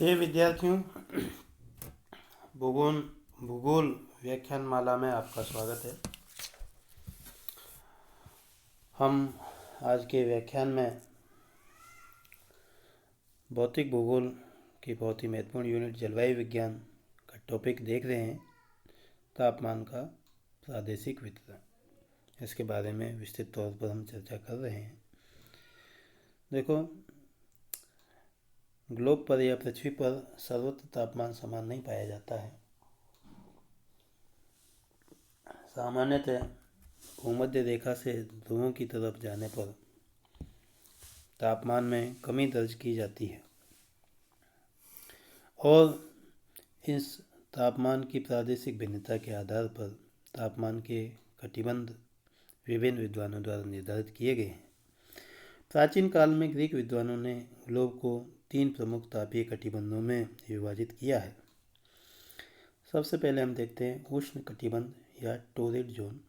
ये विद्यार्थियों, भूगोल भूगोल व्याख्यानमाला में आपका स्वागत है। हम आज के व्याख्यान में भौतिक भूगोल की बहुत ही महत्वपूर्ण यूनिट जलवायु विज्ञान का टॉपिक देख रहे हैं, तापमान का प्रादेशिक वितरण। इसके बारे में विस्तृत तौर पर हम चर्चा कर रहे हैं। देखो, ग्लोब पर या पृथ्वी पर सर्वत्र तापमान समान नहीं पाया जाता है। सामान्यतः भूमध्य रेखा से ध्रुवों की तरफ जाने पर तापमान में कमी दर्ज की जाती है और इस तापमान की प्रादेशिक भिन्नता के आधार पर तापमान के कटिबंध विभिन्न विद्वानों द्वारा निर्धारित किए गए हैं। प्राचीन काल में ग्रीक विद्वानों ने ग्लोब को 3 प्रमुख तापीय कटिबंधों में विभाजित किया है। सबसे पहले हम देखते हैं उष्ण कटिबंध या टोरिड जोन।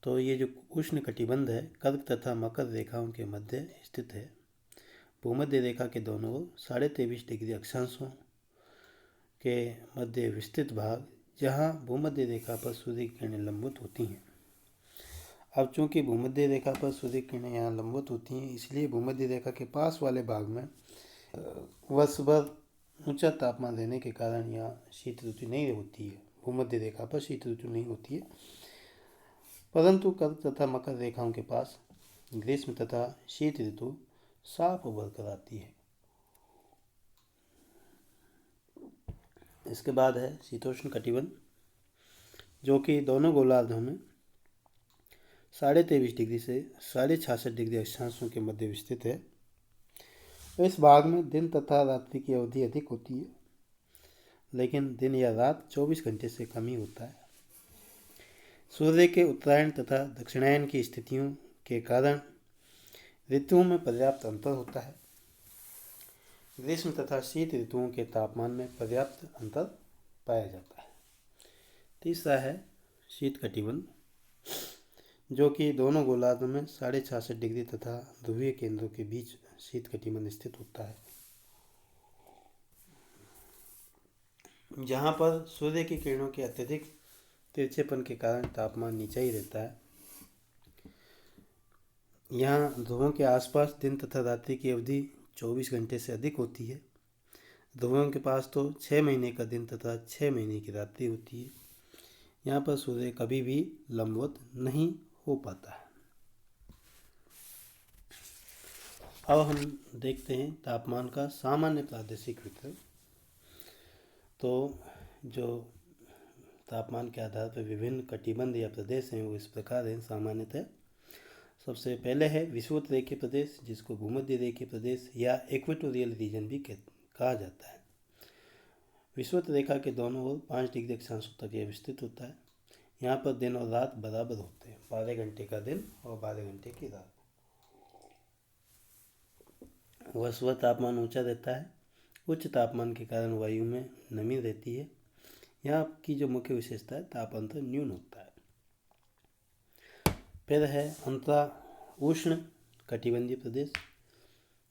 तो ये जो उष्ण कटिबंध है, कर्क तथा मकर रेखाओं के मध्य स्थित है। भूमध्य रेखा के दोनों ओर 23.5 डिग्री अक्षांशों के मध्य विस्तृत भाग, जहाँ भूमध्य रेखा पर सूर्य की किरणें लंबवत होती हैं। अब चूंकि भूमध्य रेखा पर सूर्य की किरणें यहाँ लंबवत होती हैं, इसलिए भूमध्य रेखा के पास वाले भाग में वर्ष भर ऊंचा तापमान रहने के कारण यहाँ शीत ऋतु नहीं होती है। भूमध्य रेखा पर शीत ऋतु नहीं होती है, परंतु कर्क तथा मकर रेखाओं के पास ग्रीष्म तथा शीत ऋतु साफ उभर कर आती है। इसके बाद है शीतोष्ण कटिबंध, जो कि दोनों गोलार्धों में 23.5 डिग्री से 66.5 डिग्री अक्षांशों के मध्य विस्तृत है। इस भाग में दिन तथा रात्रि की अवधि अधिक होती है, लेकिन दिन या रात 24 घंटे से कम ही होता है। सूर्य के उत्तरायण तथा दक्षिणायन की स्थितियों के कारण ऋतुओं में पर्याप्त अंतर होता है। ग्रीष्म तथा शीत ऋतुओं के तापमान में पर्याप्त अंतर पाया जाता है। तीसरा है शीत कटिबंध, जो कि दोनों गोलार्धों में 66.5 डिग्री तथा ध्रुवीय केंद्रों के बीच शीत कटिबंध स्थित होता है, जहाँ पर सूर्य की किरणों के अत्यधिक तिरछेपन के कारण तापमान नीचा ही रहता है। यहाँ ध्रुवों के आसपास दिन तथा रात्रि की अवधि 24 घंटे से अधिक होती है। ध्रुवों के पास तो 6 महीने का दिन तथा 6 महीने की रात्रि होती है। यहाँ पर सूर्य कभी भी लंबवत नहीं हो पाता है। अब हम देखते हैं तापमान का सामान्य प्रादेशिक वितरण। तो जो तापमान के आधार पर विभिन्न कटिबंध या प्रदेश हैं वो इस प्रकार हैं सामान्यतः। सबसे पहले है विषुवत रेखीय प्रदेश, जिसको भूमध्य रेखीय प्रदेश या इक्वेटोरियल रीजन भी कहा जाता है। विषुवत रेखा के दोनों ओर 5 डिग्री अक्षांशों तक यह विस्तृत होता है। यहाँ पर दिन और रात बराबर होते हैं, 12 घंटे का दिन और 12 घंटे की रात। वह सुबह तापमान ऊंचा रहता है। उच्च तापमान के कारण वायु में नमी रहती है। यहाँ की जो मुख्य विशेषता है, ताप अंतर न्यून होता है। फिर है अंतरा उष्ण कटिबंधीय प्रदेश,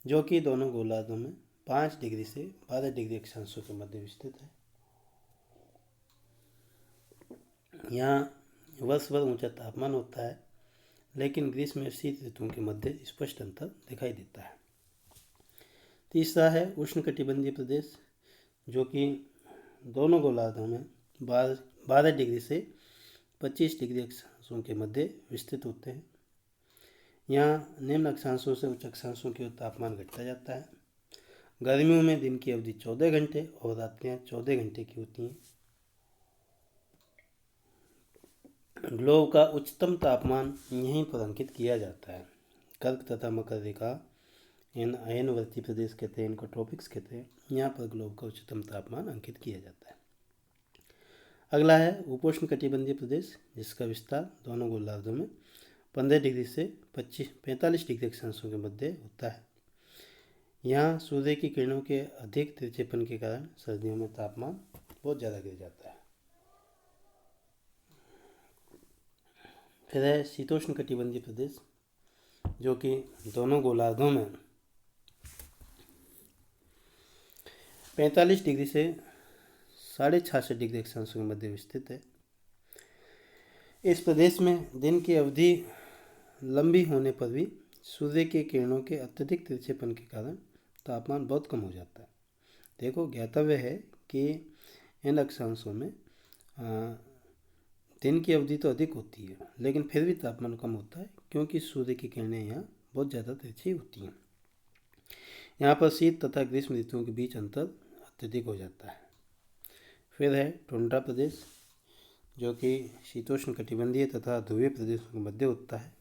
जो कि दोनों गोलार्धों में 5 डिग्री से 12 डिग्री अक्षांशों के मध्य विस्तृत है। यहाँ वर्ष भर ऊंचा तापमान होता है, लेकिन ग्रीष्म में शीत ऋतुओं के मध्य स्पष्ट अंतर दिखाई देता है। तीसरा है उष्ण कटिबंधीय प्रदेश, जो कि दोनों गोलार्धों में 12 डिग्री से 25 डिग्री अक्षांशों के मध्य विस्तृत होते हैं। यहाँ निम्न अक्षांशों से उच्च अक्षांशों की ओर तापमान घटता जाता है। गर्मियों में दिन की अवधि 14 घंटे और रात्रियाँ 14 घंटे की होती हैं। ग्लोब का उच्चतम तापमान यहीं पर अंकित किया जाता है। कर्क तथा मकर रेखा इन अयनवर्ती प्रदेश कहते हैं, इनको ट्रॉपिक्स कहते हैं। यहाँ पर ग्लोब का उच्चतम तापमान अंकित किया जाता है। अगला है उपोष्ण कटिबंधीय प्रदेश, जिसका विस्तार दोनों गोलार्धों में 15 डिग्री से 45 डिग्री अक्षांशों के मध्य होता है। यहाँ सूर्य की किरणों के अधिक तिरछेपन के कारण सर्दियों में तापमान बहुत ज़्यादा गिर जाता है। फिर है शीतोष्ण कटिबंधीय प्रदेश, जो कि दोनों गोलार्धों में 45 डिग्री से 66.5 डिग्री अक्षांशों के मध्य स्थित है। इस प्रदेश में दिन की अवधि लंबी होने पर भी सूर्य की किरणों के अत्यधिक तिरछेपन के कारण तापमान बहुत कम हो जाता है। देखो, ज्ञातव्य है कि इन अक्षांशों में दिन की अवधि तो अधिक होती है, लेकिन फिर भी तापमान कम होता है क्योंकि सूर्य की किरणें यहाँ बहुत ज़्यादा तिरछी होती हैं। यहाँ पर शीत तथा ग्रीष्म ऋतुओं के बीच अंतर अत्यधिक हो जाता है। फिर है टुंड्रा प्रदेश, जो कि शीतोष्ण कटिबंधीय तथा ध्रुवीय प्रदेशों के मध्य होता है।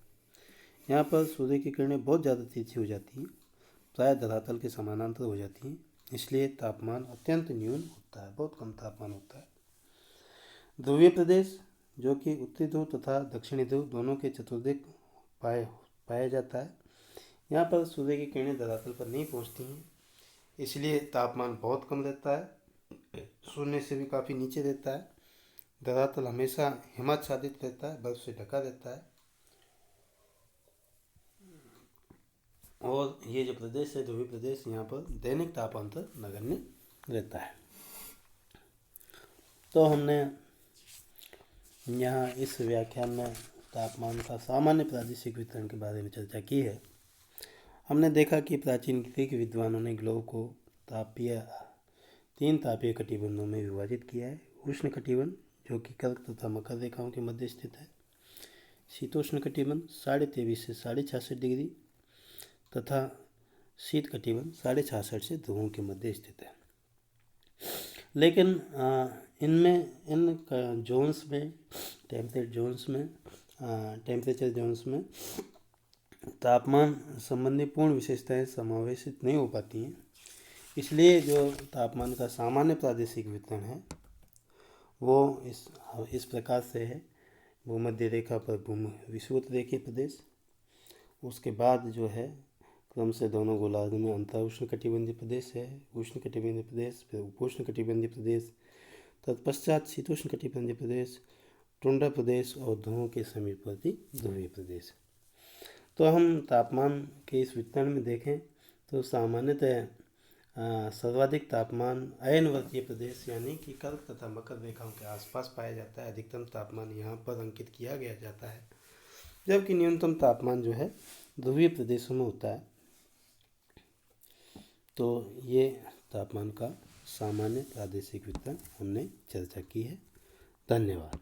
यहाँ पर सूर्य की किरणें बहुत ज़्यादा तिरछी हो जाती हैं, प्राय धरातल के समानांतर हो जाती हैं, इसलिए तापमान अत्यंत न्यून होता है, बहुत कम तापमान होता है। ध्रुवीय प्रदेश, जो कि उत्तरी ध्रुव तथा दक्षिणी ध्रुव दोनों के चतुर्दिक पाया जाता है। यहाँ पर सूर्य की किरणें धरातल पर नहीं पहुँचती हैं, इसलिए तापमान बहुत कम रहता है, शून्य से भी काफ़ी नीचे रहता है। धरातल हमेशा हिमाच्छादित रहता है, बर्फ से ढका रहता है। और ये जो प्रदेश है ध्रुवीय प्रदेश, यहाँ पर दैनिक तापांतर नगण्य रहता है। तो हमने यहाँ इस व्याख्यान में तापमान का सामान्य प्रादेशिक वितरण के बारे में चर्चा की है। हमने देखा कि प्राचीन ग्रीक विद्वानों ने ग्लोब को तीन तापीय कटिबंधों में विभाजित किया है। उष्ण कटिबंध, जो कि कर्क तथा मकर रेखाओं के मध्य स्थित है। शीतोष्ण कटिबंध 23.5 से 66.5 डिग्री तथा शीत कटिबंध 66.5 से ध्रुवों के मध्य स्थित है। लेकिन इन जोन्स में टेम्परेचर जोन्स में तापमान संबंधी पूर्ण विशेषताएं समावेशित नहीं हो पाती हैं। इसलिए जो तापमान का सामान्य प्रादेशिक वितरण है वो इस प्रकार से है। भूमध्य रेखा पर विषुवत रेखीय प्रदेश, उसके बाद जो है क्रम से दोनों गोलार्ध में अंतर उष्ण कटिबंधीय प्रदेश है, उष्ण कटिबंधीय प्रदेश, फिर उपोष्ण कटिबंधीय प्रदेश, तत्पश्चात शीतोष्ण कटिबंधीय प्रदेश, टुंड्रा प्रदेश और ध्रुवों के समीपवर्ती ध्रुवीय प्रदेश। तो हम तापमान के इस वितरण में देखें तो सामान्यतः सर्वाधिक तापमान अयनवर्तीय प्रदेश यानी कि कर्क तथा मकर रेखाओं के आसपास पाया जाता है। अधिकतम तापमान यहाँ पर अंकित किया गया जाता है, जबकि न्यूनतम तापमान जो है ध्रुवीय प्रदेशों में होता है। तो ये तापमान का सामान्य प्रादेशिक वितरण हमने चर्चा की है। धन्यवाद।